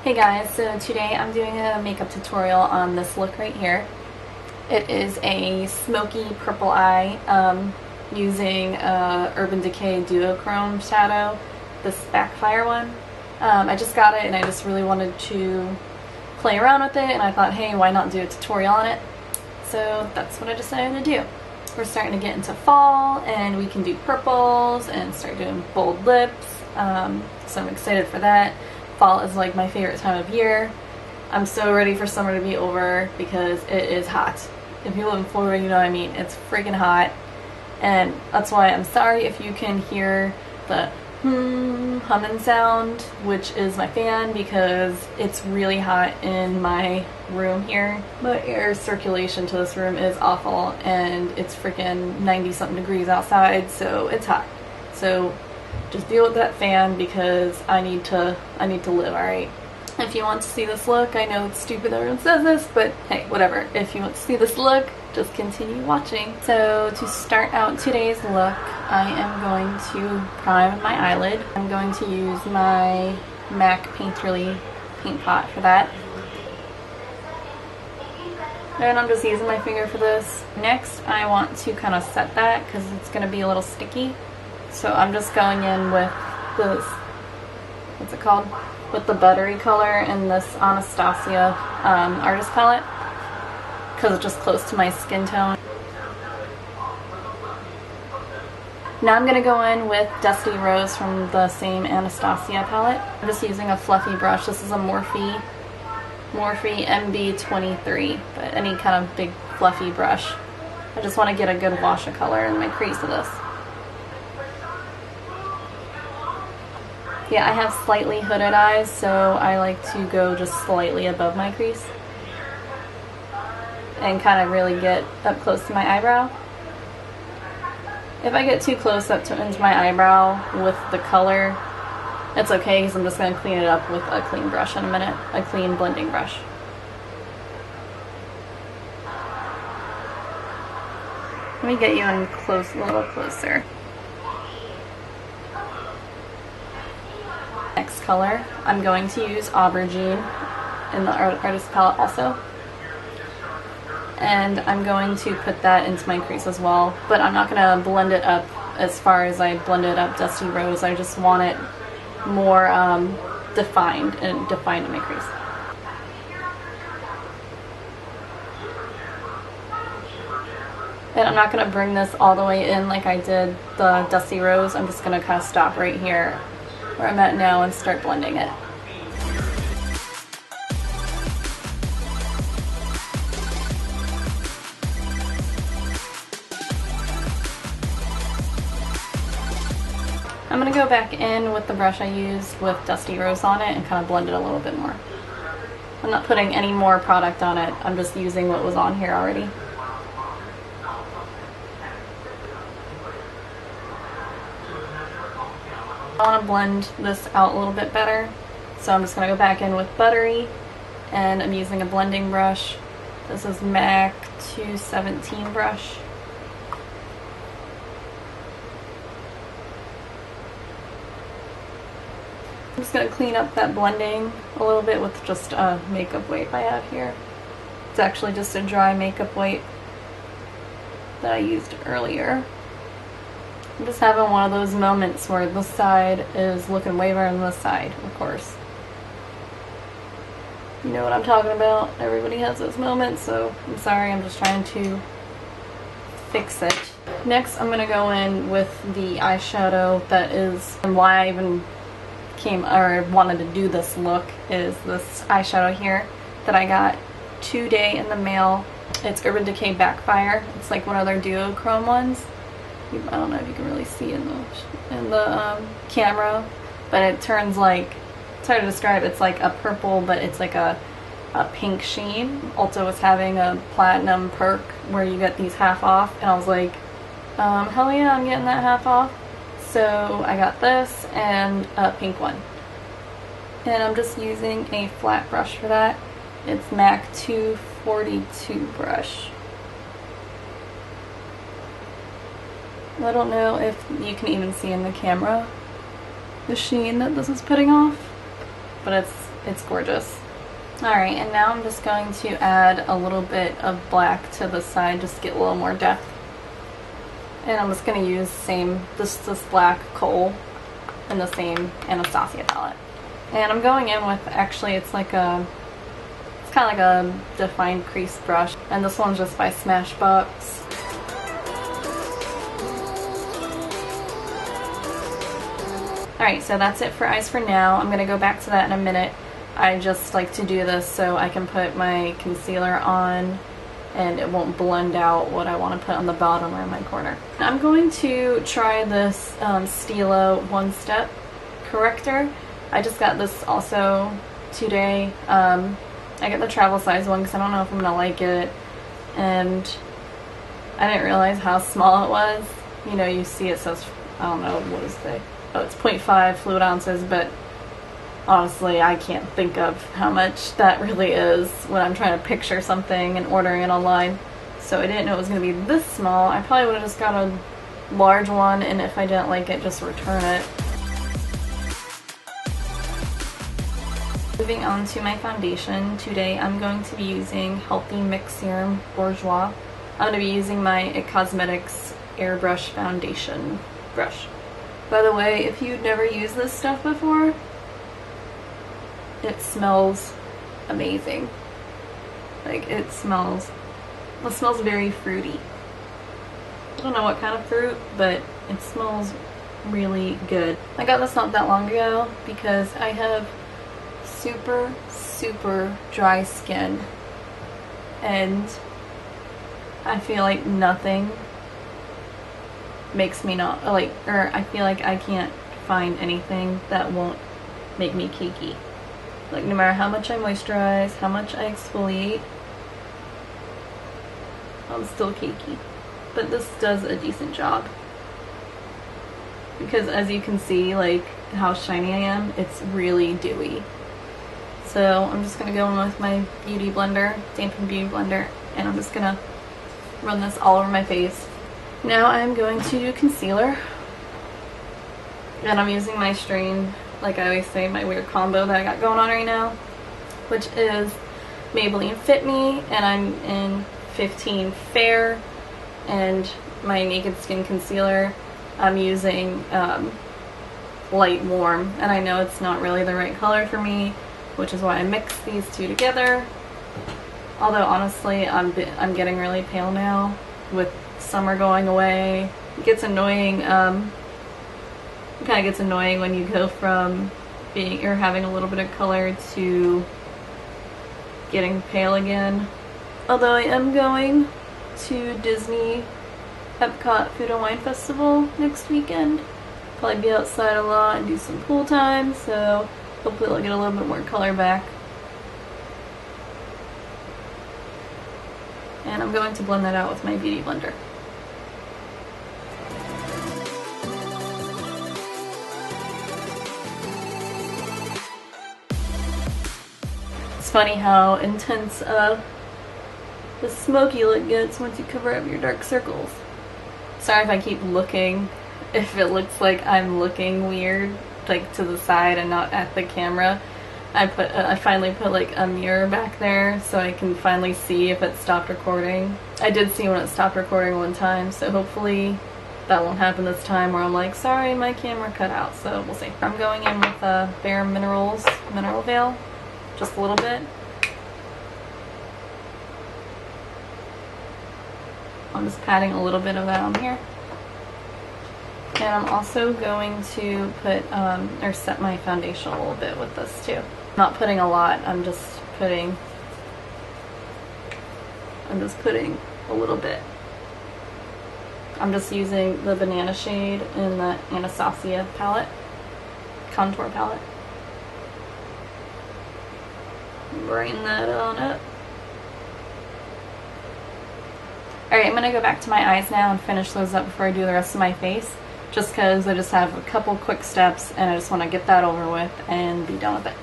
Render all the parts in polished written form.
Hey guys, so today I'm doing a makeup tutorial on this look right here. It is a smoky purple eye using Urban Decay Duochrome shadow, this Backfire one. I just got it and I just really wanted to play around with it, and I thought, hey, why not do a tutorial on it? So that's what I decided to do. We're starting to get into fall and we can do purples and start doing bold lips, so I'm excited for that. Fall is like my favorite time of year. I'm so ready for summer to be over because it is hot. If you live in Florida, you know what I mean. It's freaking hot. And that's why I'm sorry if you can hear the humming sound, which is my fan, because it's really hot in my room here. My air circulation to this room is awful and it's freaking 90 something degrees outside, so it's hot. So just deal with that fan because I need to live, alright? If you want to see this look, I know it's stupid that everyone says this, but hey, whatever. If you want to see this look, just continue watching. So to start out today's look, I am going to prime my eyelid. I'm going to use my MAC Painterly paint pot for that. And I'm just using my finger for this. Next, I want to kind of set that because it's going to be a little sticky. So I'm just going in with this, what's it called? With the buttery color in this Anastasia artist palette, because it's just close to my skin tone. Now I'm going to go in with Dusty Rose from the same Anastasia palette. I'm just using a fluffy brush. This is a Morphe MB23, but any kind of big fluffy brush. I just want to get a good wash of color in my crease of this. Yeah, I have slightly hooded eyes, so I like to go just slightly above my crease and kind of really get up close to my eyebrow. If I get too close up into my eyebrow with the color, it's okay because I'm just going to clean it up with a clean brush in a minute, a clean blending brush. Let me get you in close, a little closer. Next color, I'm going to use Aubergine in the artist palette also. And I'm going to put that into my crease as well, but I'm not going to blend it up as far as I blended up Dusty Rose. I just want it more defined in my crease. And I'm not going to bring this all the way in like I did the Dusty Rose. I'm just going to kind of stop right here where I'm at now and start blending it. I'm going to go back in with the brush I used with Dusty Rose on it and kind of blend it a little bit more. I'm not putting any more product on it, I'm just using what was on here already. I want to blend this out a little bit better, so I'm just going to go back in with Buttery, and I'm using a blending brush. This is MAC 217 brush. I'm just going to clean up that blending a little bit with just a makeup wipe I have here. It's actually just a dry makeup wipe that I used earlier. I'm just having one of those moments where this side is looking way better than this side, of course. You know what I'm talking about. Everybody has those moments, so I'm sorry, I'm just trying to fix it. Next, I'm going to go in with the eyeshadow that is, and why I even wanted to do this look, is this eyeshadow here that I got today in the mail. It's Urban Decay Backfire. It's like one of their duochrome ones. I don't know if you can really see in the camera, but it turns like, it's hard to describe, it's like a purple, but it's like a pink sheen. Ulta was having a platinum perk where you get these half off, and I was like, hell yeah, I'm getting that half off. So I got this and a pink one. And I'm just using a flat brush for that. It's MAC 242 brush. I don't know if you can even see in the camera the sheen that this is putting off, but It's gorgeous. Alright, and now I'm just going to add a little bit of black to the side, just to get a little more depth. And I'm just going to use this black coal in the same Anastasia palette. And I'm going in with, actually it's kind of like a defined crease brush. And this one's just by Smashbox. Alright, so that's it for eyes for now. I'm going to go back to that in a minute. I just like to do this so I can put my concealer on and it won't blend out what I want to put on the bottom or in my corner. I'm going to try this Stila One Step Corrector. I just got this also today. I got the travel size one because I don't know if I'm going to like it. And I didn't realize how small it was. You know, you see it says, I don't know, what is it? Oh, it's 0.5 fluid ounces, but honestly, I can't think of how much that really is when I'm trying to picture something and ordering it online. So I didn't know it was going to be this small. I probably would have just got a large one, and if I didn't like it, just return it. Moving on to my foundation, today I'm going to be using Healthy Mix Serum Bourjois. I'm going to be using my IT Cosmetics Airbrush Foundation brush. By the way, if you've never used this stuff before, it smells amazing. Like, it smells very fruity. I don't know what kind of fruit, but it smells really good. I got this not that long ago because I have super dry skin, and I feel like nothing makes me not like, or I feel like I can't find anything that won't make me cakey. Like, no matter how much I moisturize, how much I exfoliate, I'm still cakey. But this does a decent job. Because as you can see, like, how shiny I am, it's really dewy. So I'm just going to go in with my beauty blender, dampen beauty blender, and I'm just going to run this all over my face. Now I'm going to do concealer. And I'm using my strain, like I always say, my weird combo that I got going on right now, which is Maybelline Fit Me, and I'm in 15 Fair, and my Naked Skin concealer I'm using Light Warm, and I know it's not really the right color for me, which is why I mixed these two together. Although honestly, I'm getting really pale now with summer going away. It gets annoying. It kind of gets annoying when you go from being or having a little bit of color to getting pale again. Although I am going to Disney Epcot Food and Wine Festival next weekend. Probably be outside a lot and do some pool time, so hopefully I'll get a little bit more color back. And I'm going to blend that out with my beauty blender. It's funny how intense the smoky look gets once you cover up your dark circles. Sorry if I keep looking, if it looks like I'm looking weird, like to the side and not at the camera. I finally put like a mirror back there so I can finally see if it stopped recording. I did see when it stopped recording one time, so hopefully that won't happen this time where I'm like, sorry, my camera cut out, so we'll see. I'm going in with Bare Minerals Mineral Veil, just a little bit. I'm just patting a little bit of that on here. And I'm also going to put, or set my foundation a little bit with this too. Not putting a lot, I'm just putting a little bit. I'm just using the banana shade in the Anastasia palette, contour palette. Bring that on up. Alright, I'm going to go back to my eyes now and finish those up before I do the rest of my face. Just because I just have a couple quick steps and I just want to get that over with and be done with it.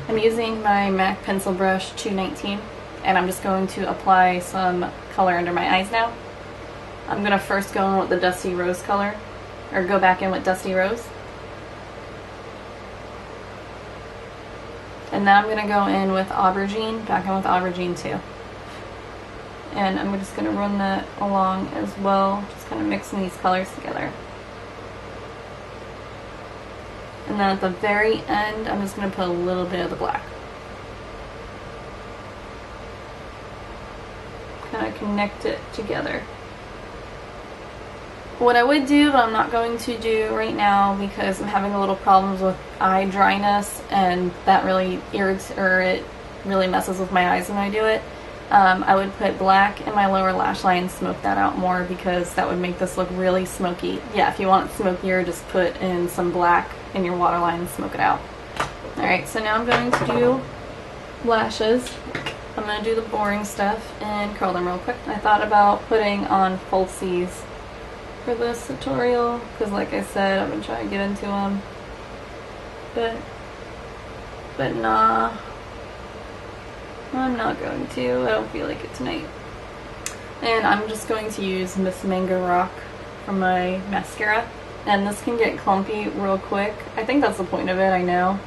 I'm using my MAC pencil brush 219 and I'm just going to apply some color under my eyes now. I'm going to first go in with the Dusty Rose color, or go back in with Dusty Rose. And then I'm going to go in with aubergine, back in with aubergine too. And I'm just going to run that along as well, just kind of mixing these colors together. And then at the very end, I'm just going to put a little bit of the black. Kind of connect it together. What I would do, but I'm not going to do right now because I'm having a little problems with eye dryness, and that really irritates, or it really messes with my eyes when I do it. I would put black in my lower lash line and smoke that out more because that would make this look really smoky. Yeah, if you want it smokier, just put in some black in your waterline and smoke it out. Alright, so now I'm going to do lashes. I'm going to do the boring stuff and curl them real quick. I thought about putting on falsies for this tutorial because, like I said, I've been trying to get into them, but nah, I'm not going to. I don't feel like it tonight. And I'm just going to use Miss Mango Rock for my mascara, and this can get clumpy real quick. I think that's the point of it. I know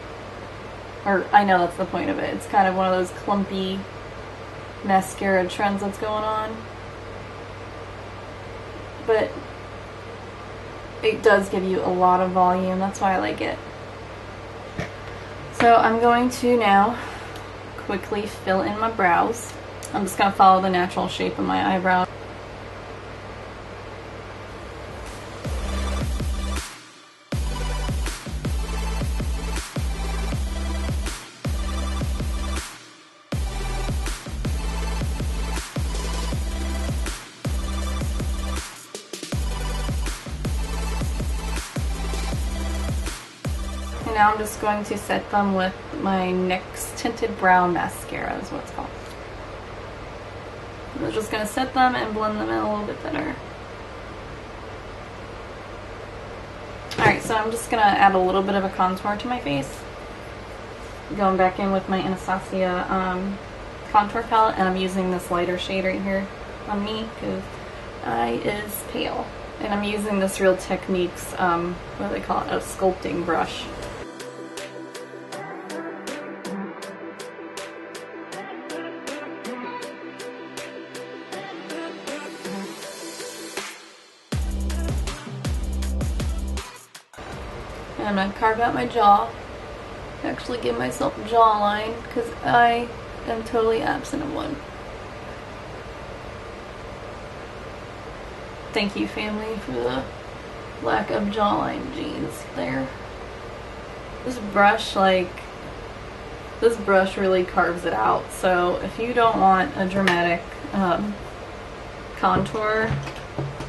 that's the point of it. It's kind of one of those clumpy mascara trends that's going on, but it does give you a lot of volume. That's why I like it. So I'm going to now quickly fill in my brows. I'm just going to follow the natural shape of my eyebrow. Now I'm just going to set them with my NYX Tinted Brow Mascara is what it's called. I'm just going to set them and blend them in a little bit better. Alright, so I'm just going to add a little bit of a contour to my face. Going back in with my Anastasia contour palette, and I'm using this lighter shade right here on me because eye is pale. And I'm using this Real Techniques, what do they call it, a sculpting brush. I'm going to carve out my jaw, actually give myself a jawline because I am totally absent of one. Thank you, family, for the lack of jawline genes there. This brush really carves it out, so if you don't want a dramatic contour,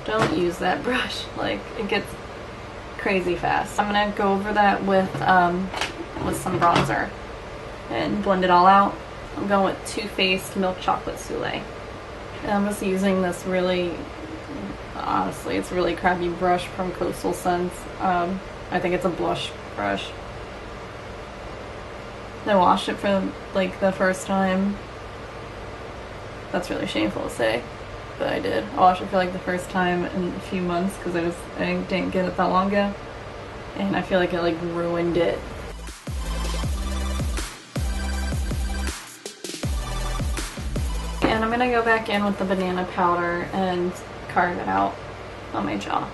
don't use that brush. Like, it gets crazy fast. I'm gonna go over that with some bronzer and blend it all out. I'm going with Too Faced Milk Chocolate Soleil. And I'm just using this really, honestly, it's a really crappy brush from Coastal Scents. I think it's a blush brush. I washed it for like the first time. That's really shameful to say, but I did. I watched it for like the first time in a few months because I didn't get it that long ago, and I feel like it like ruined it. And I'm gonna go back in with the banana powder and carve it out on my jaw.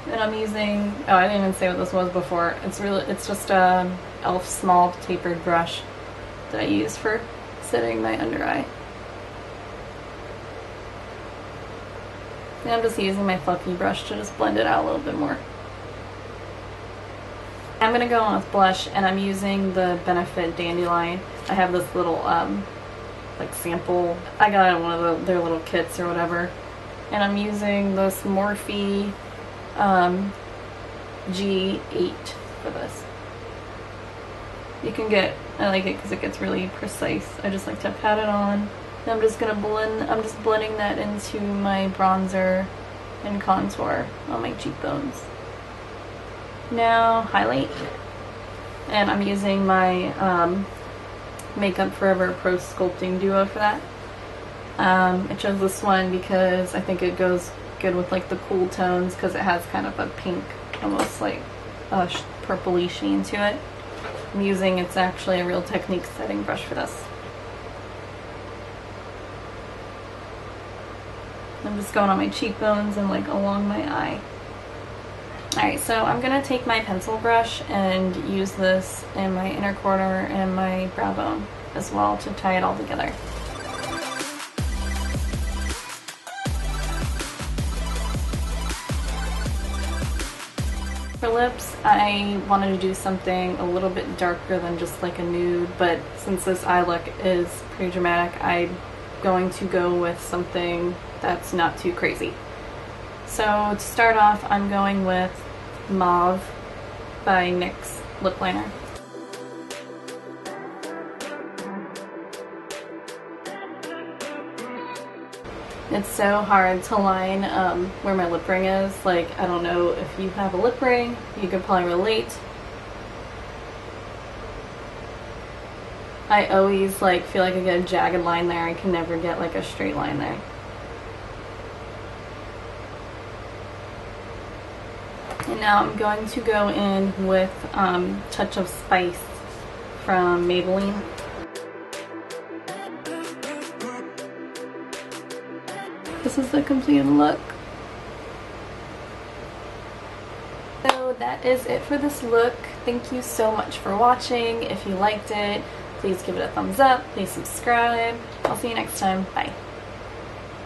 And I'm using, oh, I didn't even say what this was before. It's just a e.l.f. small tapered brush that I use for setting my under eye. And I'm just using my fluffy brush to just blend it out a little bit more. I'm going to go on with blush, and I'm using the Benefit Dandelion. I have this little, like sample. I got it in one of their little kits or whatever. And I'm using this Morphe G8 for this. You can get, I like it because it gets really precise. I just like to pat it on. And I'm just blending that into my bronzer and contour on my cheekbones. Now highlight, and I'm using my Makeup Forever Pro Sculpting Duo for that. I chose this one because I think it goes good with like the cool tones because it has kind of a pink, almost like a purpley sheen to it. I'm using, it's actually a Real Technique setting brush for this. I'm just going on my cheekbones and like along my eye. Alright, so I'm going to take my pencil brush and use this in my inner corner and my brow bone as well to tie it all together. For lips, I wanted to do something a little bit darker than just like a nude, but since this eye look is pretty dramatic, I'm going to go with something that's not too crazy. So to start off, I'm going with Mauve by NYX lip liner. It's so hard to line where my lip ring is. Like, I don't know if you have a lip ring, you could probably relate. I always like feel like I get a jagged line there. I can never get like a straight line there. And now I'm going to go in with Touch of Spice from Maybelline. This is the completed look. So that is it for this look. Thank you so much for watching. If you liked it, please give it a thumbs up. Please subscribe. I'll see you next time. Bye.